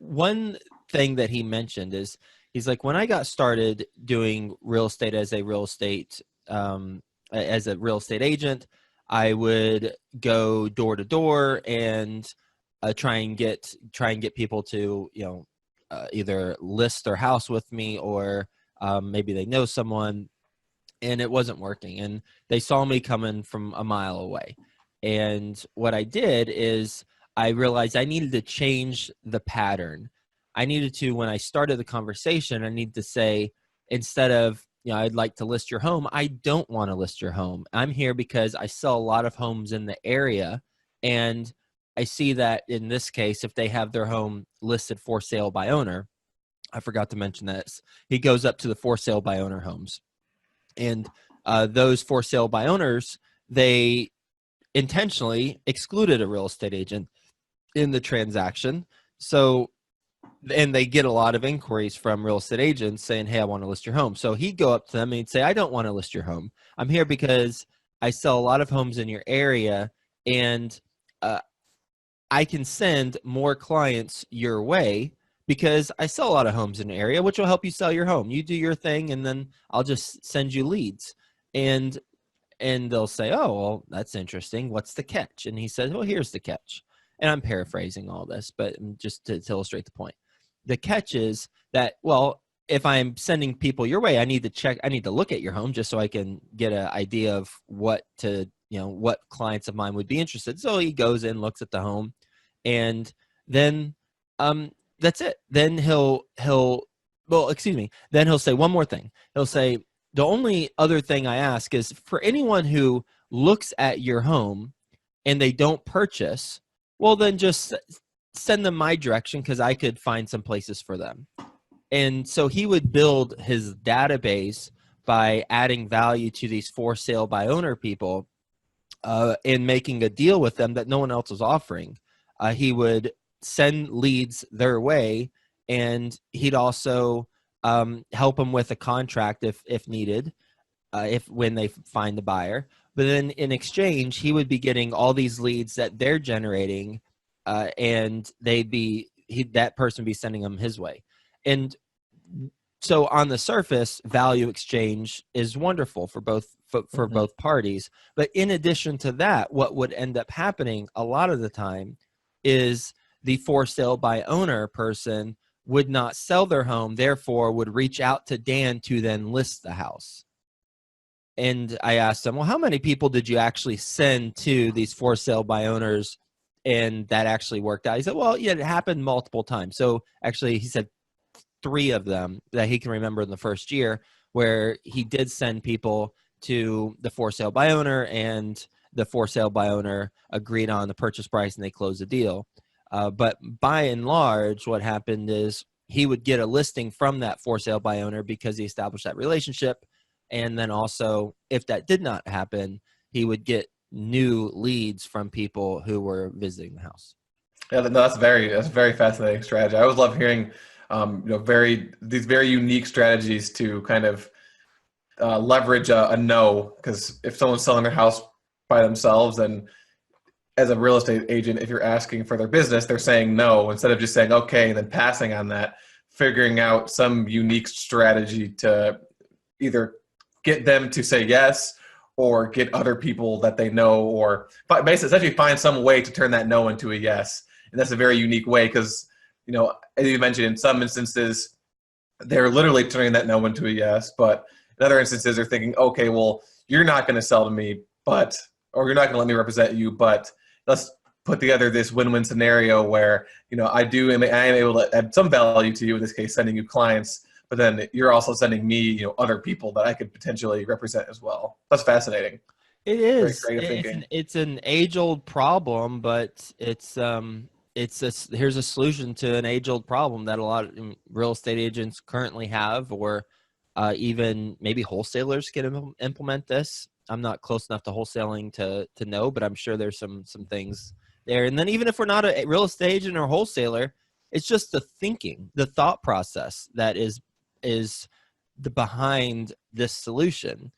one thing that he mentioned is he's like, when I got started doing real estate as a real estate agent, I would go door to door and try and get people to, either list their house with me, or maybe they know someone, and it wasn't working. And they saw me coming from a mile away. And what I did is I realized I needed to change the pattern. I needed to, when I started the conversation, I need to say, instead of, I'd like to list your home, I don't want to list your home. I'm here because I sell a lot of homes in the area. And I see that in this case, if they have their home listed for sale by owner, I forgot to mention this, he goes up to the for sale by owner homes. And those for sale by owners, they intentionally excluded a real estate agent in the transaction. So, and they get a lot of inquiries from real estate agents saying, hey, I want to list your home. So he'd go up to them and he'd say, I don't want to list your home. I'm here because I sell a lot of homes in your area, and I can send more clients your way because I sell a lot of homes in the area, which will help you sell your home. You do your thing, and then I'll just send you leads. And they'll say, oh, well, that's interesting. What's the catch? And he says, well, here's the catch. And I'm paraphrasing all this, but just to illustrate the point. The catch is that, well, if I'm sending people your way, I need to look at your home just so I can get an idea of what clients of mine would be interested. So he goes in, looks at the home, and then that's it. Then then he'll say one more thing. He'll say, the only other thing I ask is, for anyone who looks at your home and they don't purchase, well, then just send them my direction, because I could find some places for them. And so he would build his database by adding value to these for sale by owner people and making a deal with them that no one else was offering. He would send leads their way, and he'd also help them with a contract if needed, when they find the buyer. But then in exchange, he would be getting all these leads that they're generating, and that person be sending them his way. And so on the surface, value exchange is wonderful for both both parties. But in addition to that, what would end up happening a lot of the time is the for sale by owner person would not sell their home, therefore would reach out to Dan to then list the house. And I asked him, well, how many people did you actually send to these for sale by owners, and that actually worked out? He said, well, yeah, it happened multiple times. So actually, he said 3 of them that he can remember in the first year, where he did send people to the for sale by owner, and the for sale by owner agreed on the purchase price and they closed the deal. But by and large, what happened is he would get a listing from that for sale by owner because he established that relationship. And then also, if that did not happen, he would get new leads from people who were visiting the house. Yeah, no, that's a very fascinating strategy. I always love hearing, these very unique strategies to kind of leverage a no. Because if someone's selling their house by themselves, and as a real estate agent, if you're asking for their business, they're saying no, instead of just saying okay and then passing on that, figuring out some unique strategy to either get them to say yes, or get other people that they know, or basically essentially find some way to turn that no into a yes. And that's a very unique way, because, as you mentioned, in some instances, they're literally turning that no into a yes. But in other instances, they're thinking, okay, well, you're not going to sell to me, or you're not going to let me represent you, but let's put together this win-win scenario where, I am able to add some value to you, in this case, sending you clients, but then you're also sending me, other people that I could potentially represent as well. That's fascinating. It is. It's an age-old problem, but here's a solution to an age-old problem that a lot of real estate agents currently have, or even maybe wholesalers can implement this. I'm not close enough to wholesaling to know, but I'm sure there's some things there. And then even if we're not a real estate agent or wholesaler, it's just the thought process that is behind this solution.